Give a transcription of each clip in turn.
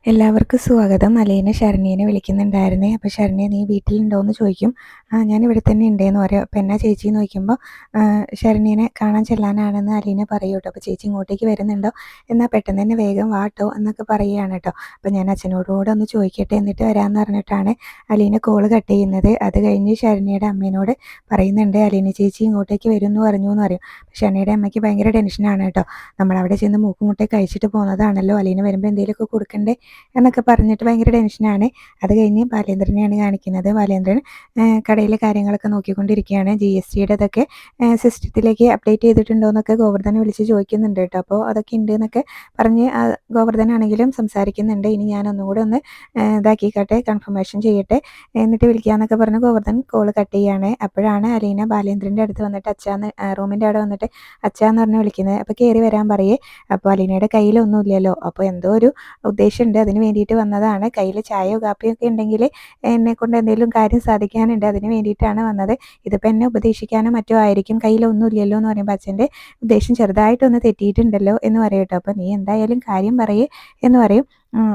എല്ലാവർക്കും സ്വാഗതം. അലീന ശരണ്യനെ വിളിക്കുന്നുണ്ടായിരുന്നേ. അപ്പോൾ ശരണ്യ നീ വീട്ടിലുണ്ടോയെന്ന് ചോദിക്കും. ഞാൻ ഇവിടെ തന്നെ ഉണ്ടെന്ന് പറയും. അപ്പോൾ എന്നാ ചേച്ചിന്ന് ചോദിക്കുമ്പോൾ ശരണ്യനെ കാണാൻ ചെല്ലാനാണെന്ന് അലീന പറയും കേട്ടോ. അപ്പോൾ ചേച്ചി ഇങ്ങോട്ടേക്ക് വരുന്നുണ്ടോ? എന്നാൽ പെട്ടെന്ന് തന്നെ വേഗം വാട്ടോ എന്നൊക്കെ പറയുകയാണ് കേട്ടോ. അപ്പോൾ ഞാൻ അച്ഛനോടുകൂടെ ഒന്ന് ചോദിക്കട്ടെ എന്നിട്ട് വരാമെന്ന് പറഞ്ഞിട്ടാണ് അലീന കോള് കട്ട് ചെയ്യുന്നത്. അത് കഴിഞ്ഞ് ശരണ്യയുടെ അമ്മേനോട് പറയുന്നുണ്ട് അലീന ചേച്ചി ഇങ്ങോട്ടേക്ക് വരും എന്ന് പറഞ്ഞു എന്ന് പറയും. ശരണ്യയുടെ അമ്മയ്ക്ക് ഭയങ്കര ടെൻഷനാണ് കേട്ടോ. നമ്മളവിടെ ചെന്ന് മൂക്കുമുട്ടെ കഴിച്ചിട്ട് പോകുന്നതാണല്ലോ, അലീന വരുമ്പോൾ എന്തെങ്കിലുമൊക്കെ കൊടുക്കണ്ടേ എന്നൊക്കെ പറഞ്ഞിട്ട് ഭയങ്കര ടെൻഷനാണ്. അത് കഴിഞ്ഞ് ബാലേന്ദ്രനെയാണ് കാണിക്കുന്നത്. ബാലേന്ദ്രൻ കടയിലെ കാര്യങ്ങളൊക്കെ നോക്കിക്കൊണ്ടിരിക്കുകയാണ്. GSTയുടെ അതൊക്കെ സിസ്റ്റത്തിലേക്ക് അപ്ഡേറ്റ് ചെയ്തിട്ടുണ്ടോ എന്നൊക്കെ ഗോവർദ്ധനെ വിളിച്ച് ചോദിക്കുന്നുണ്ട് കേട്ടോ. അപ്പോൾ അതൊക്കെ ഉണ്ട് എന്നൊക്കെ പറഞ്ഞ് ഗോവർദ്ധനാണെങ്കിലും സംസാരിക്കുന്നുണ്ട്. ഇനി ഞാനൊന്നും കൂടെ ഒന്ന് ഇതാക്കിക്കട്ടെ, കൺഫർമേഷൻ ചെയ്യട്ടെ, എന്നിട്ട് വിളിക്കാമെന്നൊക്കെ പറഞ്ഞ് ഗോവർദ്ധൻ കോള് കട്ട് ചെയ്യാണ്. അപ്പോഴാണ് അലീന ബാലേന്ദ്രൻ്റെ അടുത്ത് വന്നിട്ട് അച്ഛാന്ന് റൂമിൻ്റെ അവിടെ വന്നിട്ട് അച്ഛാന്ന് പറഞ്ഞ് വിളിക്കുന്നത്. അപ്പോൾ കയറി വരാൻ പറയേ. അപ്പോൾ അലീനയുടെ കയ്യിലൊന്നും ഇല്ലല്ലോ. അപ്പോൾ എന്തോ ഒരു ഉദ്ദേശമുണ്ട്, അതിന് വേണ്ടിയിട്ട് വന്നതാണ്. കയ്യിൽ ചായയോ കാപ്പിയോ ഒക്കെ ഉണ്ടെങ്കിൽ എന്നെക്കൊണ്ട് എന്തെങ്കിലും കാര്യം സാധിക്കാനുണ്ട്, അതിന് വേണ്ടിയിട്ടാണ് വന്നത്. ഇതിപ്പോൾ എന്നെ ഉപദേശിക്കാനോ മറ്റോ ആയിരിക്കും. കയ്യിലൊന്നും ഇല്ലല്ലോ എന്ന് പറയുമ്പോൾ അച്ഛൻ്റെ ഉദ്ദേശം ചെറുതായിട്ടൊന്ന് തെറ്റിയിട്ടുണ്ടല്ലോ എന്ന് പറയും കേട്ടോ. അപ്പോൾ നീ എന്തായാലും കാര്യം പറയേ എന്ന് പറയും.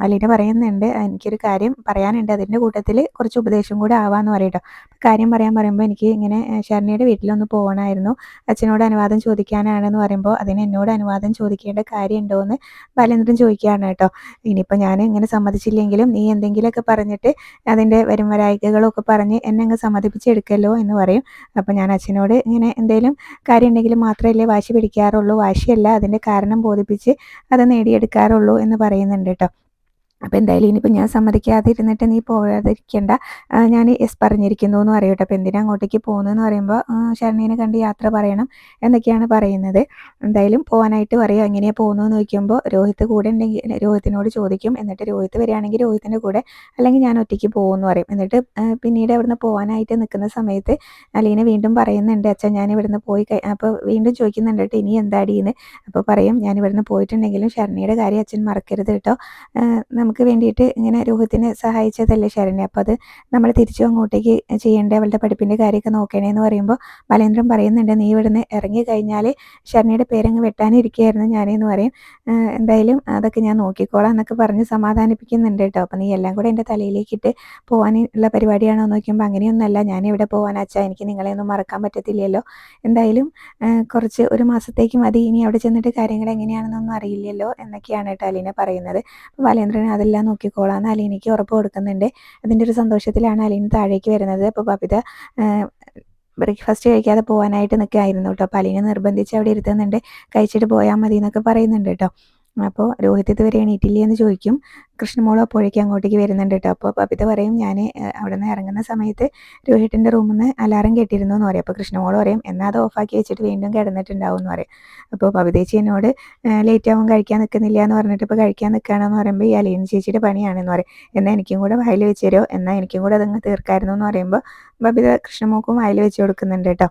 അലീന പറയുന്നുണ്ട് എനിക്കൊരു കാര്യം പറയാനുണ്ട്, അതിൻ്റെ കൂട്ടത്തിൽ കുറച്ച് ഉപദേശം കൂടെ ആവാമെന്ന് പറയും കേട്ടോ. കാര്യം പറയുമ്പോൾ എനിക്ക് ഇങ്ങനെ ശരണ്യയുടെ വീട്ടിലൊന്ന് പോകണമായിരുന്നു, അച്ഛനോട് അനുവാദം ചോദിക്കാനാണെന്ന് പറയുമ്പോൾ അതിന് എന്നോട് അനുവാദം ചോദിക്കേണ്ട കാര്യമുണ്ടോ എന്ന് ബാലേന്ദ്രൻ ചോദിക്കുകയാണ് കേട്ടോ. ഇനിയിപ്പോൾ ഞാൻ ഇങ്ങനെ സമ്മതിച്ചില്ലെങ്കിലും നീ എന്തെങ്കിലുമൊക്കെ പറഞ്ഞിട്ട് അതിൻ്റെ വരും വരായികകളൊക്കെ പറഞ്ഞ് എന്നെ അങ്ങ് സമ്മതിപ്പിച്ചെടുക്കല്ലോ എന്ന് പറയും. അപ്പോൾ ഞാൻ അച്ഛനോട് ഇങ്ങനെ എന്തെങ്കിലും കാര്യം ഉണ്ടെങ്കിൽ മാത്രമല്ലേ വാശി പിടിക്കാറുള്ളൂ, വാശിയല്ല അതിൻ്റെ കാരണം ബോധിപ്പിച്ച് അത് നേടിയെടുക്കാറുള്ളൂ എന്ന് പറയുന്നുണ്ട് കേട്ടോ. അപ്പോൾ എന്തായാലും ഇനിയിപ്പോൾ ഞാൻ സമ്മതിക്കാതെ ഇരുന്നിട്ട് നീ പോകാതിരിക്കേണ്ട, ഞാൻ എസ് പറഞ്ഞിരിക്കുന്നു എന്ന് പറയട്ടെ. അപ്പോൾ എന്തിനാ അങ്ങോട്ടേക്ക് പോകുന്നതെന്ന് പറയുമ്പോൾ ശരണ്യനെ കണ്ട് യാത്ര പറയണം എന്നൊക്കെയാണ് പറയുന്നത്. എന്തായാലും പോകാനായിട്ട് പറയുക. എങ്ങനെയാണ് പോകുന്നതെന്ന് ചോദിക്കുമ്പോൾ രോഹിത് കൂടെ ഉണ്ടെങ്കിൽ രോഹിത്തിനോട് ചോദിക്കും. എന്നിട്ട് രോഹിത് വരികയാണെങ്കിൽ രോഹിത്തിൻ്റെ കൂടെ, അല്ലെങ്കിൽ ഞാൻ ഒറ്റയ്ക്ക് പോകുമെന്ന് പറയും. എന്നിട്ട് പിന്നീട് അവിടുന്ന് പോകാനായിട്ട് നിൽക്കുന്ന സമയത്ത് അലീന വീണ്ടും പറയുന്നുണ്ട് അച്ഛൻ ഞാൻ ഇവിടുന്ന് പോയി അപ്പോൾ വീണ്ടും ചോദിക്കുന്നുണ്ട് കേട്ടോ ഇനി എന്താടീന്ന്. അപ്പോൾ പറയും ഞാൻ ഇവിടുന്ന് പോയിട്ടുണ്ടെങ്കിലും ശരണ്യയുടെ കാര്യം അച്ഛൻ മറക്കരുത് കേട്ടോ, നമുക്ക് വേണ്ടിയിട്ട് ഇങ്ങനെ രോഹിത്തിനെ സഹായിച്ചതല്ലേ ശരണ്യ, അപ്പോൾ അത് നമ്മൾ തിരിച്ചു അങ്ങോട്ടേക്ക് ചെയ്യേണ്ട, അവളുടെ പഠിപ്പിൻ്റെ കാര്യമൊക്കെ നോക്കണേന്ന് പറയുമ്പോൾ ബാലേന്ദ്രൻ പറയുന്നുണ്ട് നീ ഇവിടുന്ന് ഇറങ്ങി കഴിഞ്ഞാൽ ശരണ്യയുടെ പേരങ്ങ് വെട്ടാനിരിക്കുകയായിരുന്നു ഞാനെന്ന് പറയും. എന്തായാലും അതൊക്കെ ഞാൻ നോക്കിക്കോളാം എന്നൊക്കെ പറഞ്ഞ് സമാധാനിപ്പിക്കുന്നുണ്ട് കേട്ടോ. അപ്പോൾ നീ എല്ലാം കൂടെ എൻ്റെ തലയിലേക്കിട്ട് പോകാനുള്ള പരിപാടിയാണോ എന്ന് നോക്കുമ്പോൾ അങ്ങനെയൊന്നുമല്ല, ഞാൻ ഇവിടെ പോകാൻ അച്ഛാ, എനിക്ക് നിങ്ങളെയൊന്നും മറക്കാൻ പറ്റത്തില്ലല്ലോ, എന്തായാലും കുറച്ച് ഒരു മാസത്തേക്ക് മതി, ഇനി അവിടെ ചെന്നിട്ട് കാര്യങ്ങൾ എങ്ങനെയാണെന്നൊന്നും അറിയില്ലല്ലോ എന്നൊക്കെയാണ് കേട്ടോ അലീന പറയുന്നത്. അപ്പോൾ ബാലേന്ദ്രൻ അതെല്ലാം നോക്കിക്കോളാമെന്ന് അലീനയ്ക്ക് ഉറപ്പ് കൊടുക്കുന്നുണ്ട്. അതിൻ്റെ ഒരു സന്തോഷത്തിലാണ് അലീന താഴേക്ക് വരുന്നത്. അപ്പോൾ ബബിത ബ്രേക്ക്ഫാസ്റ്റ് കഴിക്കാതെ പോകാനായിട്ട് നിൽക്കുകയായിരുന്നു കേട്ടോ. അപ്പോൾ അലീന നിർബന്ധിച്ച് അവിടെ ഇരുത്തുന്നുണ്ട്, കഴിച്ചിട്ട് പോയാൽ മതി എന്നൊക്കെ പറയുന്നുണ്ട് കേട്ടോ. അപ്പോൾ രോഹിത് ഇതുവരെ എണീറ്റില്ലേ എന്ന് ചോദിക്കും. കൃഷ്ണമോളും അപ്പോഴേക്കും അങ്ങോട്ടേക്ക് വരുന്നുണ്ട് കേട്ടോ. അപ്പോൾ ബബിത പറയും ഞാൻ അവിടെ നിന്ന് ഇറങ്ങുന്ന സമയത്ത് രോഹിത്തിൻ്റെ റൂമിൽ നിന്ന് അലാറം കേട്ടിരുന്നു എന്ന് പറയും. അപ്പോൾ കൃഷ്ണമോൾ പറയും എന്നാൽ അത് ഓഫാക്കി വെച്ചിട്ട് വീണ്ടും കിടന്നിട്ടുണ്ടാവും എന്ന് പറയും. അപ്പോൾ ബബിതേച്ചി എന്നോട് ലേറ്റ് ആവും കഴിക്കാൻ നിൽക്കുന്നില്ല എന്ന് പറഞ്ഞിട്ട് ഇപ്പോൾ കഴിക്കാൻ നിൽക്കുകയാണെന്ന് പറയുമ്പോൾ ഈ അലീന ചേച്ചിയുടെ പണിയാണെന്ന് പറയും. എന്നാൽ എനിക്കും കൂടെ വായിൽ വെച്ച് തരുമോ, എന്നാൽ എനിക്കും കൂടെ അതങ്ങ് തീർക്കായിരുന്നു എന്ന് പറയുമ്പോൾ ബബിത കൃഷ്ണമോൾക്കും വായിൽ വെച്ച് കൊടുക്കുന്നുണ്ട് കേട്ടോ.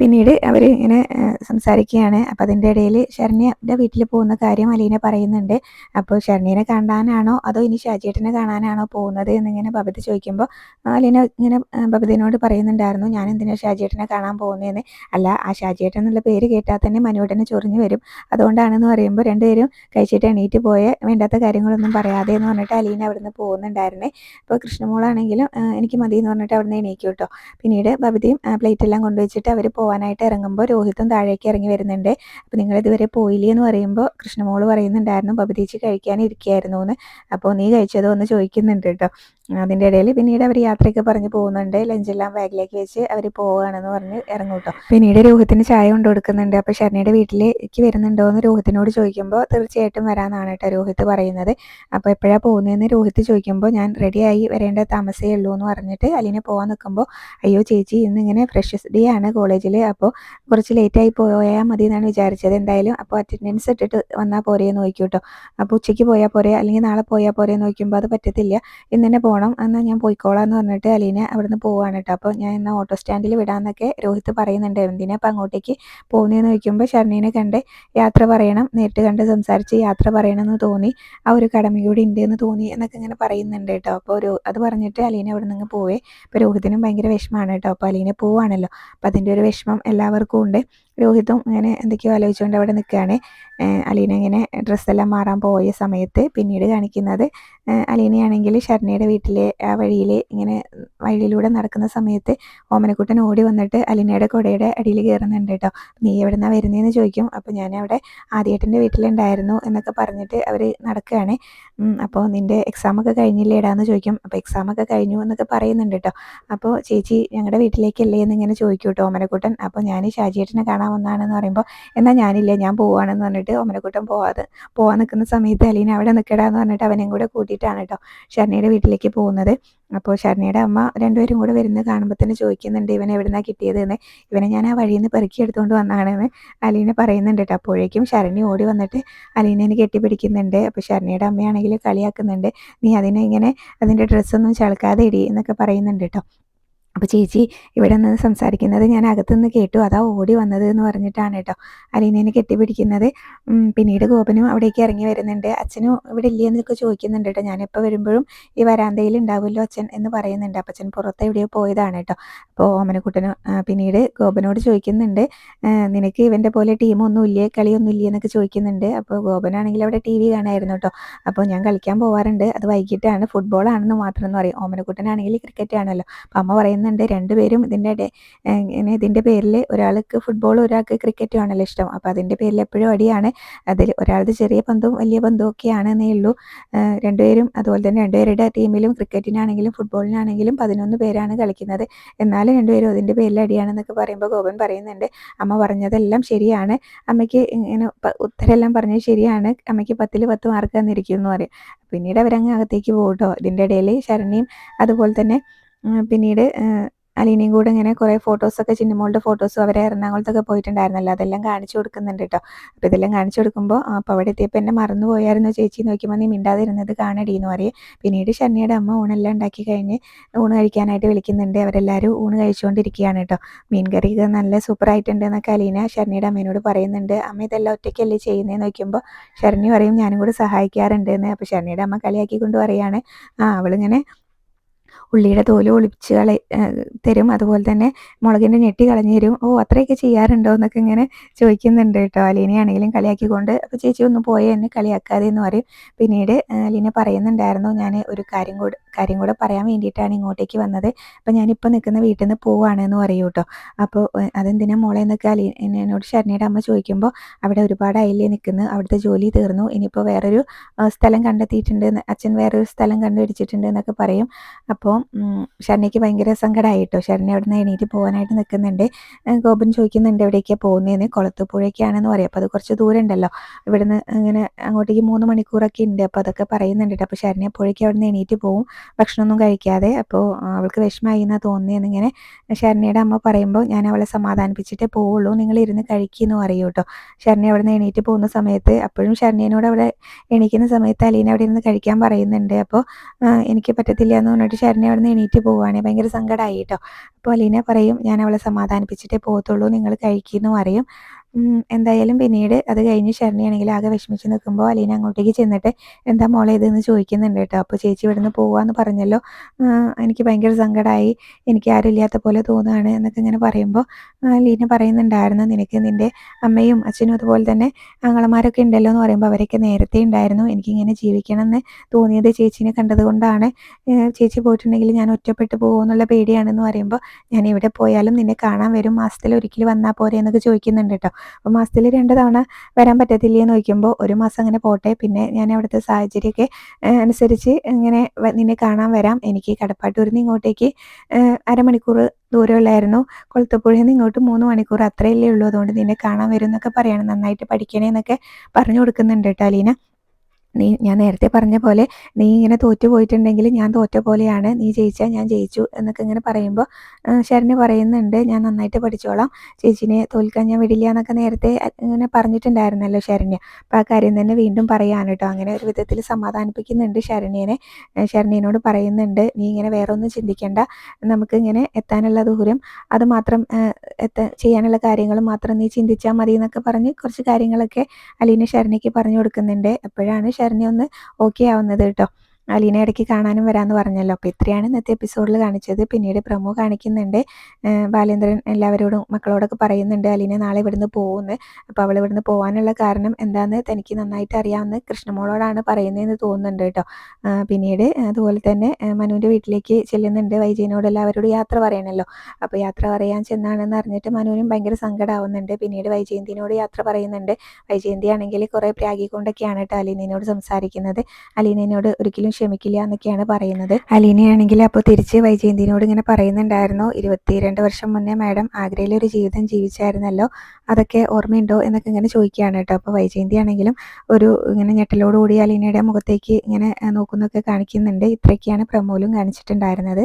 പിന്നീട് അവർ ഇങ്ങനെ സംസാരിക്കുകയാണ്. അപ്പോൾ അതിൻ്റെ ഇടയിൽ ശരണ്യയുടെ വീട്ടിൽ പോകുന്ന കാര്യം അലീന പറയുന്നുണ്ട്. അപ്പോൾ ശരണ്യനെ കാണാനാണോ അതോ ഇനി ഷാജിയേട്ടനെ കാണാനാണോ പോകുന്നത് എന്നിങ്ങനെ ബബിത ചോദിക്കുമ്പോൾ അലീന ഇങ്ങനെ ബബിതയോട് പറയുന്നുണ്ടായിരുന്നു ഞാൻ എന്തിനാണ് ഷാജിയേട്ടനെ കാണാൻ പോകുന്നതെന്ന്. അല്ല, ആ ഷാജിയേട്ടൻ എന്നുള്ള പേര് കേട്ടാൽ തന്നെ മനുവേട്ടനെ ചൊറിഞ്ഞു വരും, അതുകൊണ്ടാണെന്ന് പറയുമ്പോൾ രണ്ടുപേരും കഴിച്ചിട്ട് എണീറ്റ് പോയ വേണ്ടാത്ത കാര്യങ്ങളൊന്നും പറയാതെ എന്ന് പറഞ്ഞിട്ട് അലീന അവിടുന്ന് പോകുന്നുണ്ടായിരുന്നേ. അപ്പോൾ കൃഷ്ണമോളാണെങ്കിലും എനിക്ക് മതി എന്ന് പറഞ്ഞിട്ട് അവിടുന്ന് എണീക്കും കേട്ടോ. പിന്നീട് ബബിതയും പ്ലേറ്റ് എല്ലാം കൊണ്ടുവച്ചിട്ട് അവർ പോകാനായിട്ട് ഇറങ്ങുമ്പോൾ രോഹിത്തും താഴേക്ക് ഇറങ്ങി വരുന്നുണ്ട്. അപ്പോൾ നിങ്ങൾ ഇതുവരെ പോയില്ലേ എന്ന് പറയുമ്പോൾ കൃഷ്ണമോള് പറയുന്നുണ്ടായിരുന്നു ബബിതേച്ചി കഴിക്കാനിരിക്കുകയായിരുന്നു എന്ന്. അപ്പോൾ നീ കഴിച്ചതോ എന്ന് ചോദിക്കുന്നുണ്ട് കേട്ടോ. അതിൻ്റെ ഇടയിൽ പിന്നീട് അവർ യാത്രയൊക്കെ പറഞ്ഞ് പോകുന്നുണ്ട്. ലഞ്ചെല്ലാം ബാഗിലേക്ക് വെച്ച് അവർ പോവുകയാണെന്ന് പറഞ്ഞ് ഇറങ്ങും കേട്ടോ. പിന്നീട് രോഹിത്തിന് ചായ കൊണ്ട് കൊടുക്കുന്നുണ്ട്. അപ്പോൾ ശരണ്യയുടെ വീട്ടിലേക്ക് വരുന്നുണ്ടോ എന്ന് രോഹിത്തിനോട് ചോദിക്കുമ്പോൾ തീർച്ചയായിട്ടും വരാമെന്നാണ് കേട്ടോ രോഹിത്ത് പറയുന്നത്. അപ്പോൾ എപ്പോഴാണ് പോകുന്നതെന്ന് രോഹിത്ത് ചോദിക്കുമ്പോൾ ഞാൻ റെഡിയായി വരേണ്ട താമസമേ ഉള്ളൂ എന്ന് പറഞ്ഞിട്ട് അലീന പോകാൻ നിൽക്കുമ്പോൾ അയ്യോ ചേച്ചി ഇന്നിങ്ങനെ ഫ്രഷേഴ്സ് ഡേ ആണ് കോളേജിൽ, അപ്പോൾ കുറച്ച് ലേറ്റായി പോയാൽ മതി എന്നാണ് വിചാരിച്ചത്, എന്തായാലും അപ്പോൾ അറ്റൻഡൻസ് ഇട്ടിട്ട് വന്നാൽ പോരെയെന്ന് നോക്കും കേട്ടോ. അപ്പോൾ ഉച്ചയ്ക്ക് പോയാൽ പോരെ അല്ലെങ്കിൽ നാളെ പോയാൽ പോരെയെന്ന് നോക്കുമ്പോൾ അത് പറ്റത്തില്ല, ഇന്ന് തന്നെ പോകണം, എന്നാൽ ഞാൻ പോയിക്കോളാം എന്ന് പറഞ്ഞിട്ട് അലീന അവിടുന്ന് പോവുകയാണ് കേട്ടോ. അപ്പോൾ ഞാൻ എന്നാൽ ഓട്ടോ സ്റ്റാൻഡിൽ വിടാമെന്നൊക്കെ രോഹിത്ത് പറയുന്നുണ്ട്. എന്തിനാ അപ്പോൾ അങ്ങോട്ടേക്ക് പോകുന്നതെന്ന് ചോദിക്കുമ്പോൾ ശരണ്യനെ കണ്ട് യാത്ര പറയണം, നേരിട്ട് കണ്ട് സംസാരിച്ച് യാത്ര പറയണമെന്ന് തോന്നി, ആ ഒരു കടമ കൂടി ഉണ്ട് എന്ന് തോന്നി എന്നൊക്കെ ഇങ്ങനെ പറയുന്നുണ്ട് കേട്ടോ. അപ്പോൾ അത് പറഞ്ഞിട്ട് അലീന അവിടെ നിന്ന് പോവേ. ഇപ്പോൾ രോഹിത്തിനും ഭയങ്കര വിഷമമാണ് കേട്ടോ. അപ്പോൾ അലീന പോവുകയാണല്ലോ, അപ്പോൾ അതിൻ്റെ ഒരു വിഷമം എല്ലാവർക്കും ഉണ്ട്. രോഹിതും ഇങ്ങനെ എന്തൊക്കെയോ ആലോചിച്ചുകൊണ്ട് അവിടെ നിൽക്കുകയാണ്. അലീന ഇങ്ങനെ ഡ്രസ്സെല്ലാം മാറാൻ പോയ സമയത്ത് പിന്നീട് കാണിക്കുന്നത് അലീനയാണെങ്കിൽ ശരണ്യയുടെ വീട്ടിലെ ആ വഴിയിൽ ഇങ്ങനെ വഴിയിലൂടെ നടക്കുന്ന സമയത്ത് ഓമനക്കുട്ടൻ ഓടി വന്നിട്ട് അലീനയുടെ കുടയുടെ അടിയിൽ കയറുന്നുണ്ട് കേട്ടോ. നീ എവിടുന്നാ വരുന്നതെന്ന് ചോദിക്കും. അപ്പോൾ ഞാൻ അവിടെ ആദ്യേട്ടൻ്റെ വീട്ടിലുണ്ടായിരുന്നു എന്നൊക്കെ പറഞ്ഞിട്ട് അവർ നടക്കുകയാണ്. അപ്പോൾ നിൻ്റെ എക്സാമൊക്കെ കഴിഞ്ഞില്ലേടാന്ന് ചോദിക്കും. അപ്പോൾ എക്സാമൊക്കെ കഴിഞ്ഞു എന്നൊക്കെ പറയുന്നുണ്ട് കേട്ടോ. അപ്പോൾ ചേച്ചി ഞങ്ങളുടെ വീട്ടിലേക്കല്ലേ എന്നിങ്ങനെ ചോദിക്കും കേട്ടോ ഓമനക്കുട്ടൻ. അപ്പോൾ ഞാൻ ഷാജിയേട്ടനെ കാണാൻ വന്നതാണെന്ന് പറയുമ്പോൾ എന്നാൽ ഞാനില്ല, ഞാൻ പോവുകയാണെന്ന് പറഞ്ഞിട്ട് ഓമനക്കുട്ടൻ പോവാൻ നിൽക്കുന്ന സമയത്ത് അലീന അവിടെ നിൽക്കടാന്ന് പറഞ്ഞിട്ട് അവനെയും കൂടെ കൂട്ടിയിട്ടാണ് കേട്ടോ ശരണ്യയുടെ വീട്ടിലേക്ക് പോകുന്നത്. അപ്പോൾ ശരണ്യയുടെ അമ്മ രണ്ടുപേരും കൂടെ വരുന്നത് കാണുമ്പോൾ തന്നെ ചോദിക്കുന്നുണ്ട് ഇവനെ എവിടുന്നാണ് കിട്ടിയതെന്ന്. ഇവനെ ഞാൻ ആ വഴിയിൽ നിന്ന് പെറുക്കി എടുത്തുകൊണ്ട് വന്നതാണെന്ന് അലീന പറയുന്നുണ്ട് കേട്ടോ. അപ്പോഴേക്കും ശരണ്യ ഓടി വന്നിട്ട് അലീനേനെ കെട്ടിപ്പിടിക്കുന്നുണ്ട്. അപ്പോൾ ശരണ്യയുടെ അമ്മയാണെങ്കിൽ കളിയാക്കുന്നുണ്ട്, നീ അതിനെ ഇങ്ങനെ അതിൻ്റെ ഡ്രസ്സൊന്നും ചളക്കാതെ ഇടി എന്നൊക്കെ പറയുന്നുണ്ട് കേട്ടോ. അപ്പോൾ ചേച്ചി ഇവിടെ നിന്ന് സംസാരിക്കുന്നത് ഞാൻ അകത്തുനിന്ന് കേട്ടു, അതാ ഓടി വന്നത് എന്ന് പറഞ്ഞിട്ടാണ് കേട്ടോ അലീനേനെ കെട്ടിപ്പിടിക്കുന്നത്. പിന്നീട് ഗോപനും അവിടേക്ക് ഇറങ്ങി വരുന്നുണ്ട്. അച്ഛനും ഇവിടെ ഇല്ലേ എന്നൊക്കെ ചോദിക്കുന്നുണ്ട് കേട്ടോ. ഞാനെപ്പോൾ വരുമ്പോഴും ഈ വരാന്തയിൽ ഉണ്ടാവുമല്ലോ അച്ഛൻ എന്ന് പറയുന്നുണ്ട്. അപ്പം അച്ഛൻ പുറത്ത് എവിടെയോ പോയതാണ് കേട്ടോ. അപ്പോൾ ഓമനക്കുട്ടനും പിന്നീട് ഗോപനോട് ചോദിക്കുന്നുണ്ട്, നിനക്ക് ഇവൻ്റെ പോലെ ടീമൊന്നും ഇല്ലേ, കളിയൊന്നും ഇല്ലേ എന്നൊക്കെ ചോദിക്കുന്നുണ്ട്. അപ്പോൾ ഗോപനാണെങ്കിൽ അവിടെ TV കാണായിരുന്നു കേട്ടോ. അപ്പോൾ ഞാൻ കളിക്കാൻ പോകാറുണ്ട്, അത് വൈകിട്ടാണ്, ഫുട്ബോളാണെന്ന് മാത്രം എന്ന് പറയും. ഓമനക്കുട്ടനാണെങ്കിൽ ക്രിക്കറ്റ് ആണല്ലോ. അപ്പം അമ്മ പറയുന്നുണ്ട് രണ്ടുപേരും ഇതിൻ്റെ പേരിൽ ഒരാൾക്ക് ഫുട്ബോളും ഒരാൾക്ക് ക്രിക്കറ്റും ആണല്ലോ ഇഷ്ടം. അപ്പോൾ അതിൻ്റെ പേരിൽ എപ്പോഴും അടിയാണ്. അതിൽ ഒരാളുടെ ചെറിയ പന്തും വലിയ പന്തും ഒക്കെയാണെന്നേ ഉള്ളൂ. രണ്ടുപേരും അതുപോലെ തന്നെ രണ്ടുപേരുടെ ടീമിലും ക്രിക്കറ്റിനാണെങ്കിലും ഫുട്ബോളിനാണെങ്കിലും 11 പേരാണ് കളിക്കുന്നത്. എന്നാലും രണ്ടുപേരും അതിൻ്റെ പേരിൽ അടിയാണെന്നൊക്കെ പറയുമ്പോൾ ഗോപൻ പറയുന്നുണ്ട് അമ്മ പറഞ്ഞതെല്ലാം ശരിയാണ്, അമ്മയ്ക്ക് ഇങ്ങനെ ഉത്തരമെല്ലാം പറഞ്ഞത് ശരിയാണ്, അമ്മയ്ക്ക് 10ൽ 10 മാർക്ക് തന്നിരിക്കും എന്ന് പറയും. പിന്നീട് അവരങ്ങ് അകത്തേക്ക് പോകും കേട്ടോ. ഇതിൻ്റെ ഇടയിൽ ശരണ്യയും അതുപോലെ തന്നെ പിന്നീട് അലീനയും കൂടെ ഇങ്ങനെ കുറേ ഫോട്ടോസൊക്കെ ചിന്നുമോളുടെ ഫോട്ടോസും അവരെ എറണാകുളത്തൊക്കെ പോയിട്ടുണ്ടായിരുന്നല്ലോ അതെല്ലാം കാണിച്ചു കൊടുക്കുന്നുണ്ട് കേട്ടോ. അപ്പോൾ ഇതെല്ലാം കാണിച്ചു കൊടുക്കുമ്പോൾ അപ്പോൾ അവിടെ എത്തിയപ്പോൾ എന്നെ മറന്നു പോയായിരുന്നു ചേച്ചി, നോക്കിയപ്പോൾ നീ മിണ്ടാതിരുന്നത് കാണടി എന്ന് പറയും. പിന്നീട് ശരണ്യയുടെ അമ്മ ഊണെല്ലാം ഉണ്ടാക്കി കഴിഞ്ഞ് ഊണ് കഴിക്കാനായിട്ട് വിളിക്കുന്നുണ്ട്. അവരെല്ലാവരും ഊണ് കഴിച്ചുകൊണ്ടിരിക്കുകയാണ് കേട്ടോ. മീൻ കറി നല്ല സൂപ്പറായിട്ടുണ്ട് എന്നൊക്കെ അലീന ശരണ്യയുടെ അമ്മേനോട് പറയുന്നുണ്ട്. അമ്മ ഇതെല്ലാം ഒറ്റയ്ക്കല്ലേ ചെയ്യുന്നതെന്ന് നോക്കുമ്പോൾ ശരണ്യ പറയും ഞാനും കൂടെ സഹായിക്കാറുണ്ട് എന്ന്. അപ്പോൾ ശരണ്യയുടെ അമ്മ കളിയാക്കിക്കൊണ്ട് പറയുകയാണ് അവളിങ്ങനെ ഉള്ളിയുടെ തോല് ഒളിച്ച് തരും, അതുപോലെ തന്നെ മുളകിൻ്റെ ഞെട്ടി കളഞ്ഞു തരും. അത്രയൊക്കെ ചെയ്യാറുണ്ടോ എന്നൊക്കെ ഇങ്ങനെ ചോദിക്കുന്നുണ്ട് കേട്ടോ. അലീനയാണെങ്കിലും കളിയാക്കിക്കൊണ്ട്. അപ്പോൾ ചേച്ചി ഒന്ന് പോയേ എന്നെ കളിയാക്കാതെ എന്ന് പറയും. പിന്നീട് അലീന പറയുന്നുണ്ടായിരുന്നു ഞാൻ ഒരു കാര്യം കൂടെ പറയാൻ വേണ്ടിയിട്ടാണ് ഇങ്ങോട്ടേക്ക് വന്നത്. അപ്പോൾ ഞാനിപ്പോൾ നിൽക്കുന്ന വീട്ടിൽ നിന്ന് പോവുകയാണെന്ന് പറയൂ കേട്ടോ. അപ്പോൾ അതെന്തിനാ മോളെ എന്നൊക്കെ എന്നോട് ശരണ്യയുടെ അമ്മ ചോദിക്കുമ്പോൾ അവിടെ ഒരുപാടായില്ലേ നിൽക്കുന്നു, അവിടുത്തെ ജോലി തീർന്നു, ഇനിയിപ്പോൾ വേറൊരു സ്ഥലം കണ്ടെത്തിയിട്ടുണ്ട്, അച്ഛൻ വേറൊരു സ്ഥലം കണ്ടുപിടിച്ചിട്ടുണ്ട് എന്നൊക്കെ പറയും. അപ്പോൾ ശരണ്യയ്ക്ക് ഭയങ്കര സങ്കടമായിട്ടോ. ശരണ്യ അവിടെ നിന്ന് എണീറ്റ് പോകാനായിട്ട് നിൽക്കുന്നുണ്ട്. ഗോപൻ ചോദിക്കുന്നുണ്ട് എവിടേക്കാണ് പോകുന്നതെന്ന്. കുളത്തുപുഴയ്ക്കാണെന്ന് പറയും. അപ്പോൾ അത് കുറച്ച് ദൂരം ഉണ്ടല്ലോ ഇവിടുന്ന്, ഇങ്ങനെ അങ്ങോട്ടേക്ക് 3 മണിക്കൂറൊക്കെ ഉണ്ട്. അപ്പോൾ അതൊക്കെ പറയുന്നുണ്ട്. അപ്പോൾ ശരണ്യ അപ്പോഴേക്കും അവിടെ നിന്ന് എണീറ്റ് പോകും, ഭക്ഷണമൊന്നും കഴിക്കാതെ. അപ്പോൾ അവൾക്ക് വിഷമമായി എന്നാണ് തോന്നിയെന്നിങ്ങനെ ശരണ്യയുടെ അമ്മ പറയുമ്പോൾ ഞാൻ അവളെ സമാധാനിപ്പിച്ചിട്ടേ പോവുള്ളൂ, നിങ്ങൾ ഇരുന്ന് കഴിക്കുമെന്ന് പറയൂ കേട്ടോ. ശരണ്യ അവിടെ നിന്ന് എണീറ്റ് പോകുന്ന സമയത്ത് അപ്പോഴും ശരണ്യനോട് അവിടെ എണീക്കുന്ന സമയത്ത് അലീന അവിടെ ഇരുന്ന് കഴിക്കാൻ പറയുന്നുണ്ട്. അപ്പോൾ എനിക്ക് പറ്റത്തില്ല എന്ന് പറഞ്ഞിട്ട് ശരണ്യ അവിടെ നിന്ന് എണീറ്റ് പോവുകയാണ്. ഭയങ്കര സങ്കടമായി കേട്ടോ. അപ്പോൾ അലീന പറയും ഞാൻ അവളെ സമാധാനിപ്പിച്ചിട്ടേ പോകത്തുള്ളൂ, നിങ്ങൾ കഴിക്കുമെന്ന് പറയും. എന്തായാലും പിന്നീട് അത് കഴിഞ്ഞ് ശരണ്യാണെങ്കിൽ ആകെ വിഷമിച്ച് നിൽക്കുമ്പോൾ അലീന അങ്ങോട്ടേക്ക് ചെന്നിട്ട് എന്താ മോളെ ഇതെന്ന് ചോദിക്കുന്നുണ്ട് കേട്ടോ. അപ്പോൾ ചേച്ചി ഇവിടുന്ന് പോവാന്ന് പറഞ്ഞല്ലോ, എനിക്ക് ഭയങ്കര സങ്കടമായി, എനിക്ക് ആരും ഇല്ലാത്ത പോലെ തോന്നുകയാണ് എന്നൊക്കെ ഇങ്ങനെ പറയുമ്പോൾ അലീന പറയുന്നുണ്ടായിരുന്നു നിനക്ക് നിൻ്റെ അമ്മയും അച്ഛനും അതുപോലെ തന്നെ ആങ്ങളമാരൊക്കെ ഉണ്ടല്ലോ എന്ന് പറയുമ്പോൾ അവരൊക്കെ നേരത്തെ ഉണ്ടായിരുന്നു, എനിക്കിങ്ങനെ ജീവിക്കണം എന്ന് തോന്നിയത് ചേച്ചീനെ കണ്ടത് കൊണ്ടാണ്, ചേച്ചി പോയിട്ടുണ്ടെങ്കിൽ ഞാൻ ഒറ്റപ്പെട്ടു പോകുമെന്നുള്ള പേടിയാണെന്ന് പറയുമ്പോൾ ഞാൻ എവിടെ പോയാലും നിന്നെ കാണാൻ വരും, മാസത്തിൽ ഒരിക്കൽ വന്നാൽ പോരെ എന്നൊക്കെ ചോദിക്കുന്നുണ്ട് കേട്ടോ. അപ്പോൾ മാസത്തിൽ 2 തവണ വരാൻ പറ്റത്തില്ലേ എന്ന് ചോദിക്കുമ്പോൾ ഒരു മാസം അങ്ങനെ പോട്ടെ, പിന്നെ ഞാൻ അവിടുത്തെ സാഹചര്യമൊക്കെ അനുസരിച്ച് ഇങ്ങനെ നിന്നെ കാണാൻ വരാം, എനിക്ക് കടപ്പാട്ടൂരിൽ നിന്ന് ഇങ്ങോട്ടേക്ക് 1/2 മണിക്കൂർ ദൂരമുള്ളായിരുന്നു, കൊളത്തുപുഴയിൽ നിന്ന് ഇങ്ങോട്ട് 3 മണിക്കൂർ അത്രയല്ലേ ഉള്ളൂ, അതുകൊണ്ട് നിന്നെ കാണാൻ വരും എന്നൊക്കെ പറയണം, നന്നായിട്ട് പഠിക്കണേ എന്നൊക്കെ പറഞ്ഞു കൊടുക്കുന്നുണ്ട് കേട്ടോ അലീന. ഞാൻ നേരത്തെ പറഞ്ഞ പോലെ നീ ഇങ്ങനെ തോറ്റു പോയിട്ടുണ്ടെങ്കിൽ ഞാൻ തോറ്റ പോലെയാണ്, നീ ജയിച്ചാൽ ഞാൻ ജയിച്ചു എന്നൊക്കെ ഇങ്ങനെ പറയുമ്പോൾ ശരണ്യ പറയുന്നുണ്ട് ഞാൻ നന്നായിട്ട് പഠിച്ചോളാം, ചേച്ചിനെ തോൽക്കാൻ ഞാൻ വിടില്ല എന്നൊക്കെ നേരത്തെ ഇങ്ങനെ പറഞ്ഞിട്ടുണ്ടായിരുന്നല്ലോ ശരണ്യ. അപ്പോൾ ആ കാര്യം തന്നെ വീണ്ടും പറയാണ് കേട്ടോ. അങ്ങനെ ഒരു വിധത്തിൽ സമാധാനിപ്പിക്കുന്നുണ്ട് ശരണ്യനോട് പറയുന്നുണ്ട് നീ ഇങ്ങനെ വേറെ ഒന്നും ചിന്തിക്കേണ്ട, നമുക്ക് ഇങ്ങനെ എത്താനുള്ള ദൂരം അത് മാത്രം ചെയ്യാനുള്ള കാര്യങ്ങൾ മാത്രം നീ ചിന്തിച്ചാൽ മതി എന്നൊക്കെ പറഞ്ഞ് കുറച്ച് കാര്യങ്ങളൊക്കെ അലീന ശരണ്യയ്ക്ക് പറഞ്ഞു കൊടുക്കുന്നുണ്ട്. അപ്പോഴാണ് ശരണ്യ ഒന്ന് ഓക്കെ ആവുന്നത് കേട്ടോ. അലീന ഇടയ്ക്ക് കാണാനും വരാമെന്ന് പറഞ്ഞല്ലോ. അപ്പോൾ ഇത്രയാണ് ഇന്നത്തെ എപ്പിസോഡിൽ കാണിച്ചത്. പിന്നീട് പ്രമോ കാണിക്കുന്നുണ്ട്. ബാലേന്ദ്രൻ എല്ലാവരോടും മക്കളോടൊക്കെ പറയുന്നുണ്ട് അലീന നാളെ ഇവിടുന്ന് പോകുമെന്ന്. അപ്പോൾ അവൾ ഇവിടുന്ന് പോകാനുള്ള കാരണം എന്താണെന്ന് തനിക്ക് നന്നായിട്ട് അറിയാമെന്ന് കൃഷ്ണമോളോടാണ് പറയുന്നതെന്ന് തോന്നുന്നുണ്ട് കേട്ടോ. പിന്നീട് അതുപോലെ തന്നെ മനുവിൻ്റെ വീട്ടിലേക്ക് ചെല്ലുന്നുണ്ട്. വൈജയനോട് എല്ലാവരോടും യാത്ര പറയണമല്ലോ. അപ്പോൾ യാത്ര പറയാൻ ചെന്നാണെന്ന് അറിഞ്ഞിട്ട് മനുവിനും ഭയങ്കര സങ്കടമാവുന്നുണ്ട്. പിന്നീട് വൈജയന്തിനോട് യാത്ര പറയുന്നുണ്ട്. വൈജയന്തി ആണെങ്കിൽ കുറേ പ്രാഗിക്കൊണ്ടൊക്കെയാണ് കേട്ടോ അലീനയോട് സംസാരിക്കുന്നത്. അലീനയോട് ഒരിക്കലും ക്ഷമിക്കില്ല എന്നൊക്കെയാണ് പറയുന്നത്. അലീനയാണെങ്കിൽ അപ്പോൾ തിരിച്ച് വൈജയന്തിനോട് ഇങ്ങനെ പറയുന്നുണ്ടായിരുന്നു, 22 വർഷം മുന്നേ മാഡം ആഗ്രയിൽ ഒരു ജീവിതം ജീവിച്ചായിരുന്നല്ലോ, അതൊക്കെ ഓർമ്മയുണ്ടോ എന്നൊക്കെ ഇങ്ങനെ ചോദിക്കുകയാണ് കേട്ടോ. അപ്പോൾ വൈജയന്തി ആണെങ്കിലും ഒരു ഇങ്ങനെ ഞെട്ടലോടുകൂടി അലീനയുടെ മുഖത്തേക്ക് ഇങ്ങനെ നോക്കുന്നൊക്കെ കാണിക്കുന്നുണ്ട്. ഇത്രയൊക്കെയാണ് പ്രമോലും കാണിച്ചിട്ടുണ്ടായിരുന്നത്.